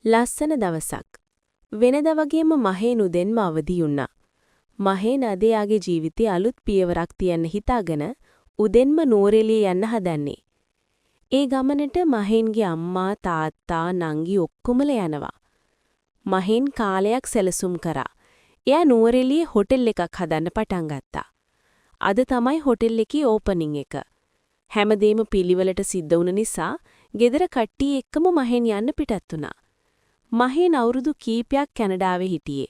ලස්සන දවසක්. වෙනදා වගේම මහේන් උදෙන්ම අවදි වුණා. මහේන් අද යාගේ ජීවිතේ අලුත් පියවරක් තියන්න හිතාගෙන උදෙන්ම නුවරඑළිය යන්න හදන්නේ. ඒ ගමනට මහේන්ගේ අම්මා තාත්තා නංගි ඔක්කොමල යනවා. මහේන් කාලයක් සැලසුම් කරා. එයා නුවරඑළියේ හොටෙල් එකක් හදන්න පටන් ගත්තා. අද තමයි හොටෙල් එකේ ඕපනින් එක. හැමදේම පිළිවෙලට සිද්ධ වුණ නිසා ගෙදර කට්ටිය එක්කම මහේන් යන්න පිටත් වුණා. මහේන් අවුරුදු කීපයක් කැනඩාවේ හිටියේ.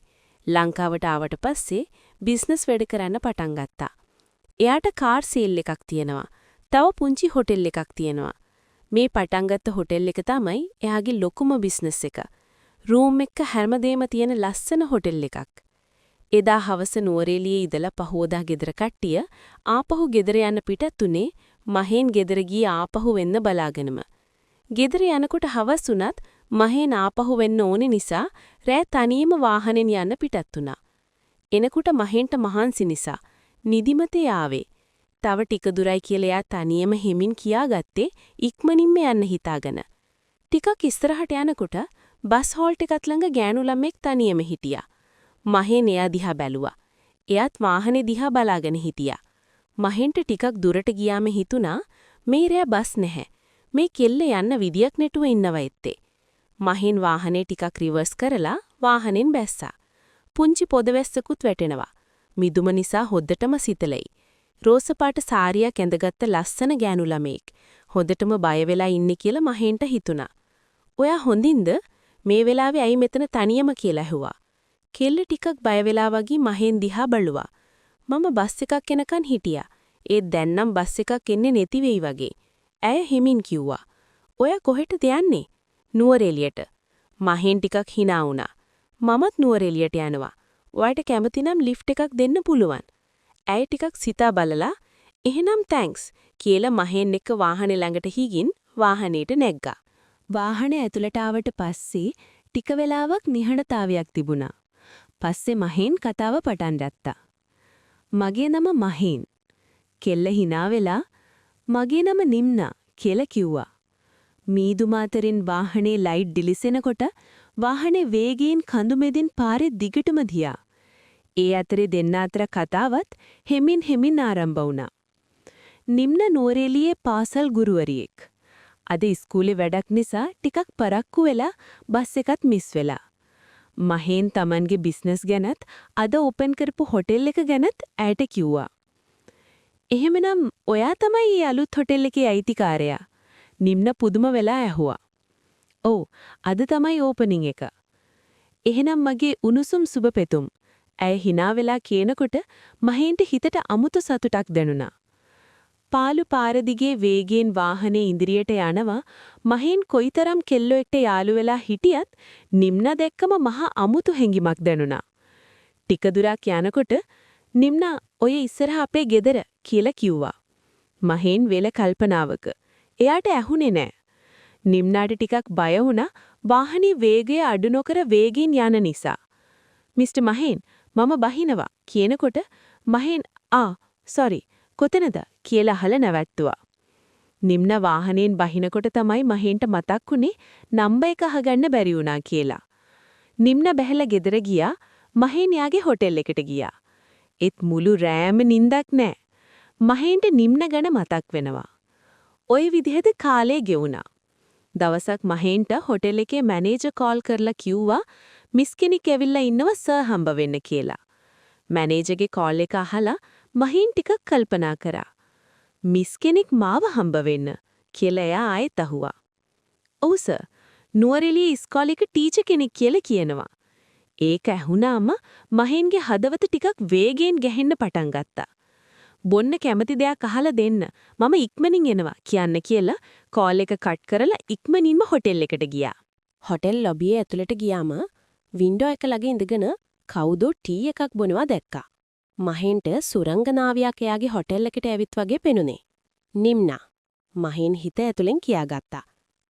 ලංකාවට ආවට පස්සේ බිස්නස් වැඩ කරන්න පටන් ගත්තා. එයාට කාර් සේල් එකක් තියෙනවා. තව පුංචි හොටෙල් එකක් තියෙනවා. මේ පටන් ගත්ත හොටෙල් එක තමයි එයාගේ ලොකුම බිස්නස් එක. රූම් එක හැමදේම තියෙන ලස්සන හොටෙල් එකක්. එදා හවස නුවරඑළියේ ඉඳලා පහෝදා ගෙදර කට්ටිය ආපහු ගෙදර යන්න පිටත් උනේ මහේන් ගෙදර ගියේ ආපහු වෙන්න බලාගෙනම. ගෙදර යනකොට හවස් වුණත් මහේන් ආපහු වෙන්න ඕනේ නිසා රෑ තනියම වාහනෙන් යන්න පිටත් වුණා. එනකොට මහේන්ට මහන්සි නිසා නිදිමතේ ආවේ. තව ටික දුරයි කියලා එයා තනියම හිමින් කියාගත්තේ ඉක්මනින්ම යන්න හිතාගෙන. ටිකක් ඉස්සරහට යනකොට බස් හෝල්ට් එකත් ළඟ ගෑනු ළමෙක් තනියම හිටියා. මහේන් එයා දිහා බැලුවා. එයාත් වාහනේ දිහා බලාගෙන හිටියා. මහේන්ට ටිකක් දුරට ගියාම හිතුණා මේ රෑ බස් නැහැ. මේ කෙල්ල යන්න විදියක් නැතුව ඉන්නවා ඇත්තේ. මහේන් වාහනේ ටිකක් රිවර්ස් කරලා වාහනෙන් බැස්සා. පුංචි පොදවැස්සකුත් වැටෙනවා. මිදුම නිසා හොද්දටම සිතලයි. රෝස පාට සාරියක් ඇඳගත්ත ලස්සන ගෑනු ළමෙක්. හොද්දටම බය වෙලා ඉන්නේ කියලා මහේන්ට හිතුණා. "ඔයා හොඳින්ද? මේ වෙලාවේ ඇයි මෙතන තනියම?" කියලා ඇහුවා. කෙල්ල ටිකක් බය වෙලා වගේ මහේන් දිහා බලුවා. "මම බස් එකක් එනකන් හිටියා. ඒත් දැන් නම් බස් එකක් එන්නේ නැති වෙයි වගේ." ඇය හිමින් කිව්වා. "ඔයා කොහෙටද යන්නේ?" "නුවරඑළියට." මහේන් ටිකක් hina වුණා. "මමත් නුවරඑළියට යනවා. ඔයාට කැමති නම් ලිෆ්ට් එකක් දෙන්න පුළුවන්." ඇය ටිකක් සිතා බලලා "එහෙනම් තැන්ක්ස්" කියලා මහේන් එක්ක වාහනේ ළඟට ගිහින් වාහනේට නැග්ගා. වාහනේ ඇතුළට ආවට පස්සේ ටික වෙලාවක් නිහඬතාවයක් තිබුණා. පස්සේ මහේන් කතාව පටන් ගත්තා. "මගේ නම මහේන්." කෙල්ල hina වෙලා "මගේ නම නිම්නා" කියලා කිව්වා. මීදුම අතරින් වාහනේ ලයිට් දිලිසෙනකොට වාහනේ වේගයෙන් කඳු මැදින් පාරේ දිගටම ගියා. ඒ අතරේ දෙන්න අතර කතාවත් හෙමින් ආරම්භ වුණා. නිම්නා නුවරඑළියේ පාසල් ගුරුවරියෙක්. අද ඉස්කෝලේ වැඩක් නිසා ටිකක් පරක්කු වෙලා බස් එකත් මිස් වෙලා. මහේන් Tamanගේ බිස්නස් ගැනත් අද ඕපන් කරපු හොටෙල් එක ගැනත් ඇයට කිව්වා. "එහෙමනම් ඔයා තමයි මේ අලුත් හොටෙල් එකේ අයිතිකාරයා?" නිම්නා පුදුම වෙලා ඇහුවා. "ඔව්, අද තමයි ඕපනින් එක." "එහෙනම් මගේ උණුසුම් සුබ පෙතුම්." ඇය hina වෙලා කියනකොට මහේන්ට හිතට අමුතු සතුටක් දැනුණා. පාළු පාර දිගේ වේගයෙන් වාහනේ ඉදිරියට යනවා. මහේන් කොයිතරම් කෙල්ලෝ එක්ක යාළු වෙලා හිටියත් නිම්නා දැක්කම මහා අමුතු හැඟීමක් දැනුණා. ටික දුරක් යනකොට නිම්නා "ඔය ඉස්සරහ අපේ ගෙදර" කියලා කිව්වා. මහේන් වෙල කල්පනාවක. එයාට ඇහුනේ නෑ. නිම්නාට ටිකක් බය වුණා වාහනේ වේගය අඩු නොකර වේගින් යන නිසා. "මිස්ටර් මහේන්, මම බහිනවා" කියනකොට මහේන් "සෝරි, කොතනද?" කියලා අහලා නැවැත්තුවා. නිම්නා වාහනයෙන් බහිනකොට තමයි මහේන්ට මතක් වුණේ නම්බර් එක අහගන්න බැරි වුණා කියලා. නිම්නා බැහැලා ගෙදර ගියා. මහේන් යාගේ හොටෙල් එකට ගියා. ඒත් මුළු රෑම නිින්දක් නෑ. මහේන්ට නිම්නා ගැන මතක් වෙනවා. ওই විදිහට කාලය ගෙවුණා. දවසක් මහේන්ට හොටෙල් එකේ මැනේජර් කෝල් කරලා කිව්වා මිස් කෙනෙක් ඇවිල්ලා ඉන්නවා සර් හම්බ වෙන්න කියලා. මැනේජර්ගේ කෝල් එක අහලා මහේන් ටිකක් කල්පනා කරා. මිස් කෙනෙක් මාව හම්බ වෙන්න කියලා එයා ආයෙත් අහුවා. "ඔව් සර්, නුවරඑළියේ ඉස්කෝලේක ටීචර් කෙනෙක් කියලා කියනවා." ඒක ඇහුණාම මහේන්ගේ හදවත ටිකක් වේගයෙන් ගැහෙන්න පටන් ගත්තා. "බොන්න කැමති දෙයක් අහලා දෙන්න. මම ඉක්මනින් එනවා" කියන්න කියලා කෝල් එක කට් කරලා ඉක්මනින්ම හොටෙල් එකට ගියා. හොටෙල් ලොබියේ ඇතුළට ගියාම වින්ඩෝ එක ළඟ ඉඳගෙන කවුදෝ ටී එකක් බොනවා දැක්කා. මහේන්ට සුරංගනාවියක් එයාගේ හොටෙල් එකට ඇවිත් වගේ පෙනුනේ. "නිම්නා." මහේන් හිත ඇතුලෙන් කියාගත්තා.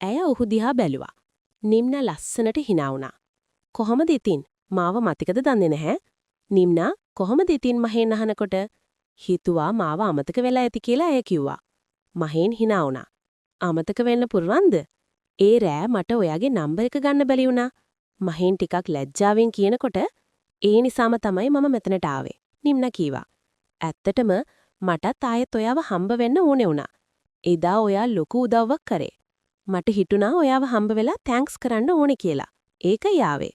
ඇය ඔහු දිහා බැලුවා. නිම්නා ලස්සනට hina වුණා. "කොහමද ඉතින්? මාව මතකද දන්නේ නැහැ?" "නිම්නා, කොහමද ඉතින්?" මහේන් අහනකොට හිතුවා මාව අමතක වෙලා ඇති කියලා ඇය කිව්වා. මහේන් hina වුණා. "අමතක වෙන්න පුරවන්ද?" ඒ රෑ මට ඔයාගේ නම්බර් එක ගන්න බැරි වුණා. මහෙන් ටිකක් ලැජ්ජාවෙන් කියනකොට ඒ නිසාම තමයි මම මෙතනට ආවේ. නිම්නා කීවා. ඇත්තටම මටත් ආයෙත් ඔයාව හම්බ වෙන්න ඕනේ වුණා. එදා ඔයා ලොකු උදව්වක් කරේ. මට හිතුණා ඔයාව හම්බ වෙලා තෑන්ක්ස් කරන්න ඕනේ කියලා. ඒකයි ආවේ.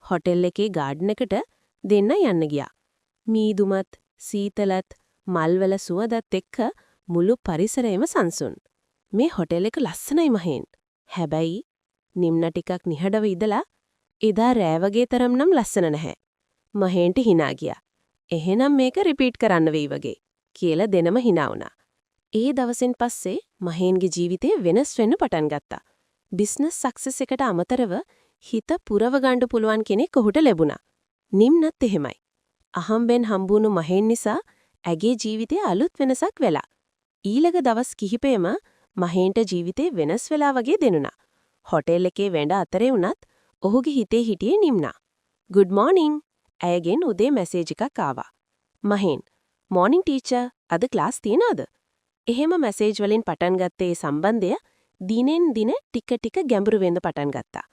හොටෙල් එකේ ගාඩන් එකට දෙන්න යන්න ගියා. මීදුමත්, සීතලත්, මල්වල සුවඳත් එක්ක මුළු පරිසරයම සංසුන්. මේ හොටෙල් එක ලස්සනයි මහෙන්. හැබැයි නිම්නා ටිකක් නිහඬව ඉඳලා එදා රෑ වගේ තරම් නම් ලස්සන නැහැ. මහෙන්ට hina ගියා. එහෙනම් මේක රිපීට් කරන්න වෙයි වගේ කියලා දෙනම hina වුණා. ඒ දවසෙන් පස්සේ මහෙන්ගේ ජීවිතේ වෙනස් වෙන්න පටන් ගත්තා. බිස්නස් සක්සස් එකට අමතරව හිත පුරව ගන්න පුළුවන් කෙනෙක් ඔහුට ලැබුණා. නිම්නත් එහෙමයි. අහම්බෙන් හම්බුණු මහෙන් නිසා ඇගේ ජීවිතේ අලුත් වෙනසක් වෙලා. ඊළඟ දවස් කිහිපෙම මහෙන්ට ජීවිතේ වෙනස් වෙලා වගේ දෙනුණා. හොටෙල් එකේ වැඩ අතරේ වුණත් ඔහුගේ හිතේ හිටියේ නිම්නා. "Good morning." ඇයගෙන් උදේ මැසේජ් එකක් ආවා. "මහෙන්, morning teacher. අද ක්ලාස් තියනවද?" එහෙම මැසේජ් වලින් පටන් ගත්තේ සම්බන්ධය දිනෙන් දින ටික ටික ගැඹුරු වෙන්න පටන් ගත්තා.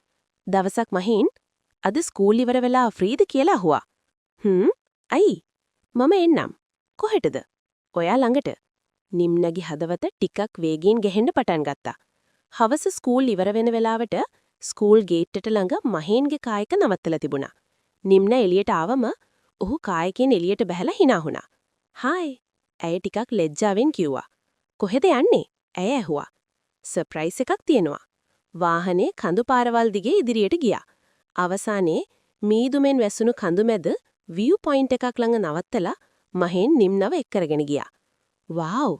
දවසක් මහෙන් "අද ස්කූල් ඉවර වෙලා ෆ්‍රීද?" කියලා අහුවා. "අයි. මම එන්නම්." "කොහෙටද?" "ඔයා ළඟට." නිම්නගේ හදවත ටිකක් වේගයෙන් ගැහෙන්න පටන් ගත්තා. හවස ස්කූල් ඉවර වෙන වෙලාවට ස්කූල් ගේට් එකට ළඟ මහෙන්ගේ කායක නවත්තලා තිබුණා. නිම්න එළියට ආවම ඔහු කායකෙන් එළියට බැහැලා hina වුණා. "හායි." ඇය ටිකක් ලැජ්ජාවෙන් කිව්වා. "කොහෙද යන්නේ?" ඇය ඇහුවා. "සර්ප්‍රයිස් එකක් තියෙනවා." වාහනේ කඳු පාරවල් දිගේ ඉදිරියට ගියා. අවසානයේ මීදුමෙන් වැසුණු කඳු මැද view point එකක් ළඟ නවත්තලා මහෙන් නිම්නව එක්කරගෙන ගියා. "වාව්."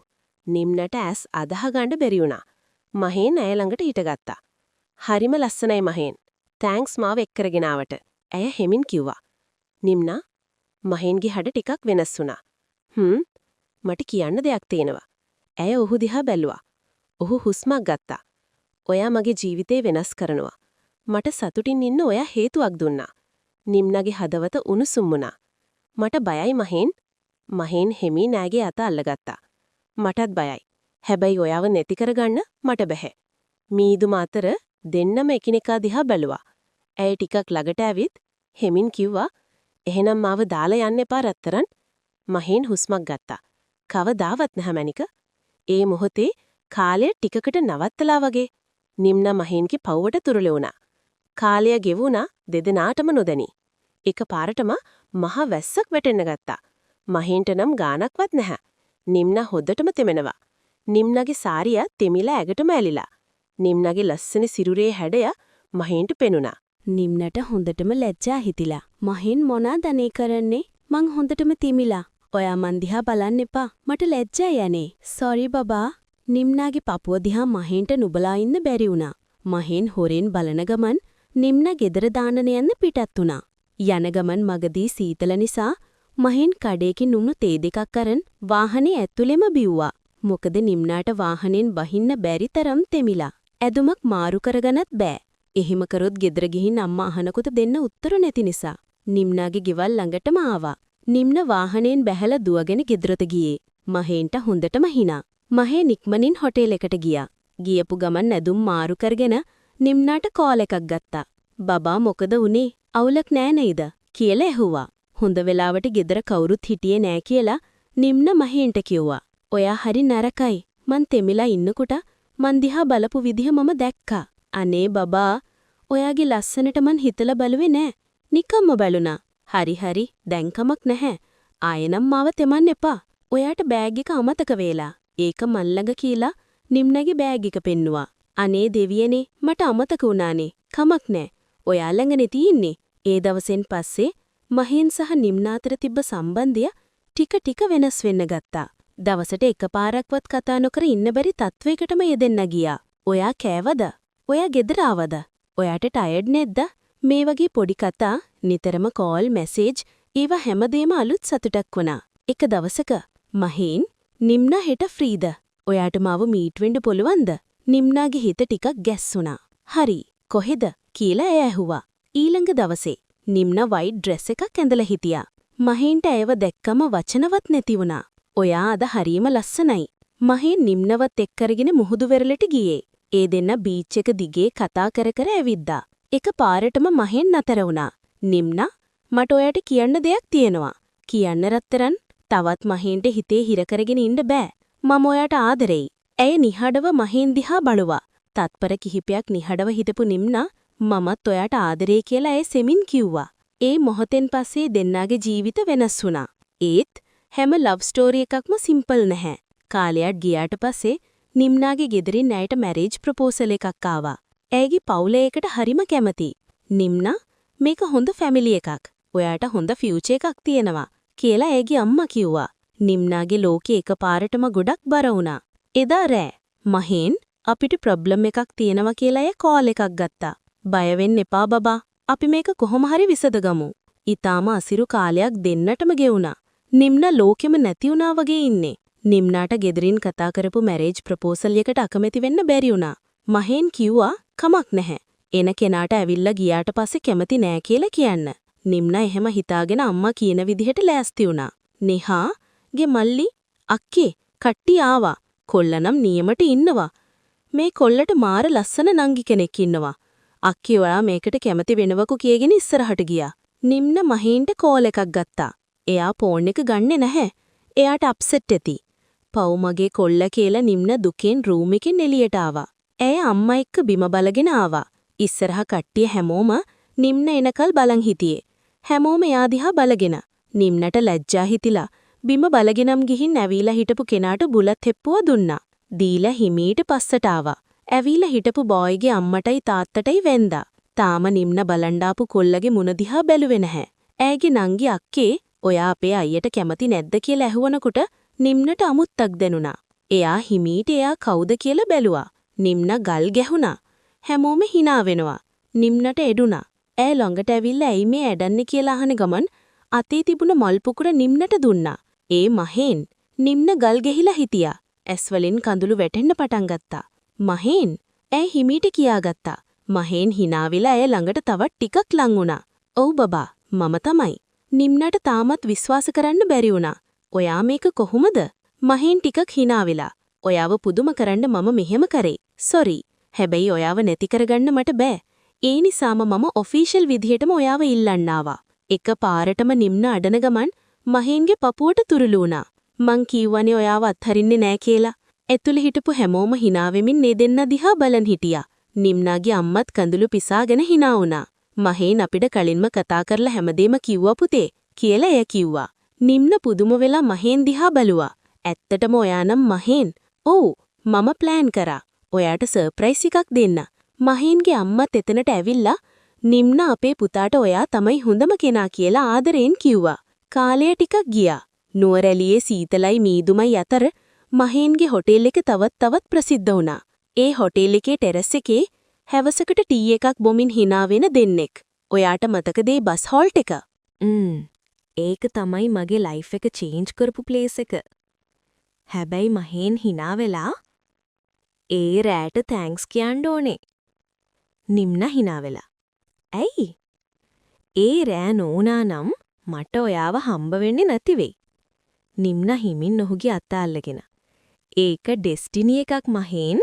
නිම්නට ඇස් අදහ ගන්න බැරි වුණා. මහෙන් ඇය ළඟට හිටගත්තා. "හරිම ලස්සනයි මහෙන්. තෑන්ක්ස් මාව එක්කරගෙන ආවට." ඇය හෙමින් කිව්වා. "නිම්නා." මහෙන්ගේ හඩ ටිකක් වෙනස් වුණා. මට කියන්න දෙයක් තියෙනවා." ඇය ඔහු දිහා බැලුවා. ඔහු හුස්මක් ගත්තා. "ඔයා මගේ ජීවිතේ වෙනස් කරනවා. මට සතුටින් ඉන්න ඔයා හේතුවක් දුන්නා." නිම්නගේ හදවත උණුසුම් වුණා. "මට බයයි මහෙන්." මහෙන් හෙමින් ඈගේ අත අල්ලගත්තා. "මටත් බයයි. හැබැයි ඔයාව නැති කරගන්න මට බැහැ." මීදුම අතර දෙන්නම එකිනෙකා දිහා බැලුවා. ඇය ටිකක් ළඟට ඇවිත් හෙමින් කිව්වා, "එහෙනම් මාව දාලා යන්න එපා රත්තරන්." මහෙන් හුස්මක් ගත්තා. "කවදාවත් නැහැ මැනික." ඒ මොහොතේ කාලය ටිකකට නවත්තලා වගේ නිම්නා මහෙන්ගේ පවුවට තුරුල වුණා. කාලය ගෙවුණා දෙදෙනාටම නොදැනී. එකපාරටම මහ වැස්සක් වැටෙන්න ගත්තා. මහෙන්ට නම් ගානක්වත් නැහැ. නිම්නා හොදටම තෙමෙනවා. නිම්නාගේ සාරිය තෙමිලා ඇගටම ඇලිලා. නිම්නාගේ ලස්සන සිරුරේ හැඩය මහෙන්ට පෙනුණා. නිම්නට හොඳටම ලැජ්ජා හිතිලා. "මහෙන් මොනාද අනේ කරන්නේ? මං හොඳටම තිමිලා. ඔයා මන් දිහා බලන්න එපා. මට ලැජ්ජයි යන්නේ." "සෝරි බබා." නිම්නාගේ පපුව දිහා මහෙන්ට නුබලා ඉන්න බැරි වුණා. මහෙන් හොරෙන් බලන ගමන් නිම්නා ගෙදර දානන යන්න පිටත් වුණා. යන ගමන් මගදී සීතල නිසා මහෙන් කඩේකින් උණු තේ දෙකක් අරන් වාහනේ ඇතුළෙම බිව්වා. මොකද නිම්නාට වාහනෙන් බහින්න බැරි තරම් තෙමිලා. ඇදුමක් මාරු කරගන්නත් බෑ. එහෙම කරොත් ගෙදර ගිහින් අම්මා අහනකොට දෙන්න උත්තර නැති නිසා. නිම්නාගේ ගෙවල් ළඟටම ආවා. නිම්න වාහනයෙන් බැහැලා දුවගෙන ගෙදරට ගියේ. මහෙන්ට හොඳටම hina. මහේ ඉක්මනින් හොටෙල් එකට ගියා. ගියපු ගමන් ඇදුම් මාරු කරගෙන නිම්නාට කෝල් එකක් ගත්තා. "බබා මොකද උනේ? අවුලක් නෑ නේද?" කියලා ඇහුවා. හොඳ වෙලාවට ගෙදර කවුරුත් හිටියේ නෑ කියලා නිම්න මහෙන්ට කිව්වා. "ඔයා හරි නරකයි. මං තෙමිලා ඉන්නකොට මං දිහා බලපු විදිහ මම දැක්කා." "අනේ බබා, ඔයාගේ ලස්සනට මං හිතලා බැලුවේ නෑ. නිකම්ම බැලුණා." "හරි දැන් කමක් නැහැ. ආයෙනම් මාව තෙමන්න එපා. ඔයාට බෑග් එක අමතක වෙලා." ඒක මන් ළඟ කියලා නිම්නගේ බෑග් එක පෙන්නුවා. "අනේ දෙවියනේ, මට අමතක වුණානේ. කමක් නෑ. ඔයා ළඟනේ තියෙන්නේ." ඒ දවසෙන් පස්සේ මහෙන් සහ නිම්න අතර තිබ්බ සම්බන්ධය ටික ටික වෙනස් වෙන්න ගත්තා. දවසට එකපාරක්වත් කතා නොකර ඉන්න බැරි තත්වයකටම යෙදෙන්න ගියා. "ඔයා කෑවද? ඔයා ගෙදර ආවද? ඔයාට ටයර්ඩ් නැද්ද?" මේ වගේ පොඩි කතා නිතරම කෝල් මැසේජ් ඒවා හැමදේම අලුත් සතුටක් වුණා. එක දවසක මහෙන් "නිම්නා හෙට ෆ්‍රීද? ඔයාට මාව මීට් වෙන්න පුළුවන්ද?" නිම්නාගේ හිත ටිකක් ගැස්සුණා. "හරි. කොහෙද?" කියලා ඇය ඇහුවා. ඊළඟ දවසේ නිම්නා වයිට් ඩ්‍රෙස් එකක් ඇඳලා හිටියා. මහෙන්ට ඇයව දැක්කම වචනවත් නැති වුණා. "ඔයා අද හරීම ලස්සනයි." මහෙන් නිම්නවත් එක්කරගෙන මුහුදු වෙරළට ගියේ. ඒ දෙන්න බීච් එක දිගේ කතා කර කර ඇවිද්දා. එක පාරටම මහෙන් නතර වුණා. නිම්නා මට ඔයාට කියන්න දෙයක් තියෙනවා. කියන්න රත්තරන් තවත් මහෙන්ට හිතේ හිර කරගෙන ඉන්න බෑ. මම ඔයාට ආදරෙයි. ඇය නිහඬව මහෙන් දිහා බලුවා. තත්පර කිහිපයක් නිහඬව හිටපු නිම්නා මමත් ඔයාට ආදරේ කියලා ඇය සෙමින් කිව්වා. ඒ මොහොතෙන් පස්සේ දෙන්නාගේ ජීවිත වෙනස් වුණා. ඒත් හැම ලව් ස්ටෝරි එකක්ම සිම්පල් නැහැ. කාලයක් ගියාට පස්සේ නිම්නාගේ ගෙදරින් ඇයට මැරේජ් ප්‍රපෝසල් එකක් ආවා. ඇයගේ පවුල ඒකට හරිම කැමති. නිම්නා මේක හොඳ ෆැමිලි එකක්. ඔයාට හොඳ ෆියුචර් එකක් තියෙනවා කියලා ඇයගේ අම්මා කිව්වා. නිම්නාගේ ලෝකේ එකපාරටම ගොඩක් බර වුණා. එදා රෑ මහෙන් අපිට ප්‍රොබ්ලම් එකක් තියෙනවා කියලා ඇය කෝල් එකක් ගත්තා. බය වෙන්න එපා බබා. අපි මේක කොහොම හරි විසඳගමු. ඊටාම අසිරු කාලයක් දෙන්නටම ගෙවුණා. නිම්නා ලෝකෙම නැති වුණා වගේ ඉන්නේ. නිම්නාට ගෙදරින් කතා කරපු මැරේජ් ප්‍රපෝසල් එකට අකමැති වෙන්න බැරි වුණා. මහෙන් කිව්වා කමක් නැහැ. එන කෙනාට ඇවිල්ලා ගියාට පස්සේ කැමති නෑ කියලා කියන්න. නිම්නා එහෙම හිතාගෙන අම්මා කියන විදිහට ලෑස්ති වුණා. නිහා ගේ මල්ලි අක්කේ කට්ටි ආවා. කොල්ලනම් නියමට ඉන්නවා. මේ කොල්ලට මාර ලස්සන නංගි කෙනෙක් ඉන්නවා. අක්කේ ඔයා මේකට කැමති වෙනවකු කියගෙන ඉස්සරහට ගියා. නිම්න මහේන්ට කෝල් එකක් ගත්තා. එයා ෆෝන් එක ගන්නෙ නැහැ. එයාට අප්සෙට් ඇති. පව් මගේ කොල්ල කියලා නිම්න දුකෙන් රූම් එකෙන් එළියට ආවා. ඇය අම්මා එක්ක බිම බලගෙන ආවා. ඉස්සරහ කට්ටිය හැමෝම නිම්න එනකල් බලන් හිටියේ. හැමෝම එයා දිහා බලගෙන. නිම්නට ලැජ්ජා හිතිලා බිම බලගෙනම් ගිහින් ඇවිල්ලා හිටපු කෙනාට බුලත් හෙප්පුව දුන්නා. දීලා හිමීට පස්සට ආවා. ඇවිල්ලා හිටපු බෝයිගේ අම්මටයි තාත්තටයි වැන්දා. තාම නිම්න බලන්ඩාපු කොල්ලගේ මුණ දිහා බැලුවේ නැහැ. ඇයගේ නංගි අක්කේ ඔයා අපේ අයියට කැමති නැද්ද කියලා ඇහුවනකොට නිම්නට අමුත්තක් දැනුණා. එයා හිමීට එයා කවුද කියලා බැලුවා. නිම්න ගල් ගැහුණා. හැමෝම hina වෙනවා. නිම්නට එඩුණා. ඇය ළඟට ඇවිල්ලා ඇයි මේ ඇඩන්නේ කියලා අහන ගමන් අතේ තිබුණ මල් පුකුර නිම්නට දුන්නා. ඒ මහෙන් නිම්න ගල් ගෙහිලා හිටියා. ඇස් වලින් කඳුළු වැටෙන්න පටන් ගත්තා. මහෙන් ඇය හිමීට කියාගත්තා. මහෙන් hina වෙලා ඇය ළඟට තවත් ටිකක් ලං වුණා. "ඔව් බබා, මම තමයි." නිම්නට තාමත් විශ්වාස කරන්න බැරි වුණා. "ඔයා මේක කොහොමද?" මහෙන් ටිකක් hina වෙලා. "ඔයාව පුදුම කරන්න මම මෙහෙම කරේ. සොරි. හැබැයි ඔයාව නැති කරගන්න මට බෑ. ඒ නිසාම මම ඔෆිෂල් විදිහටම ඔයාව ඉල්ලන්න ආවා." එක පාරටම නිම්න අඩන ගමන් මහෙන්ගේ පපුවට තුරුළු වුණා. "මං කිව්වනේ ඔයාව අත්හරින්නේ නෑ කියලා." ඇතුළේ හිටපු හැමෝම hina වෙමින් මේ දෙන්න දිහා බලන් හිටියා. නිම්නාගේ අම්මත් කඳුළු පිසාගෙන hina වුණා. "මහෙන් අපිට කලින්ම කතා කරලා හැමදේම කිව්වා පුතේ" කියලා එය කිව්වා. නිම්න පුදුම වෙලා මහෙන් දිහා බැලුවා. "ඇත්තටම ඔයා නම් මහෙන්?" "ඔව්, මම ප්ලෑන් කරා. ඔයාට සර්ප්‍රයිස් එකක් දෙන්න." මහෙන්ගේ අම්මත් එතනට ඇවිල්ලා නිම්න අපේ පුතාට ඔයා තමයි හොඳම කෙනා කියලා ආදරෙන් කිව්වා. කාලය ටිකක් ගියා. නුවරඑළියේ සීතලයි මීදුමයි අතර මහෙන්ගේ හොටෙල් එක තවත් ප්‍රසිද්ධ වුණා. ඒ හොටෙල් එකේ ටෙරස් එකේ හැවසකට ටී එකක් බොමින් hina වෙන දෙන්නෙක්. ඔයාට මතකද ඒ බස් හෝල්ට් එක? ඒක තමයි මගේ ලයිෆ් එක චේන්ජ් කරපු ප්ලේස් එක. හැබැයි මහෙන් hina වෙලා ඒ රෑට තෑන්ක්ස් කියන්න ඕනේ. නිම්න hina වෙලා. "ඇයි?" "ඒ රෑ නෝනා නම් මට ඔයාව හම්බ වෙන්නේ නැති වෙයි." නිම්න හිමින් ඔහුගේ අත අල්ලගෙන. "ඒක ඩෙස්ටිනි එකක් මහෙන්."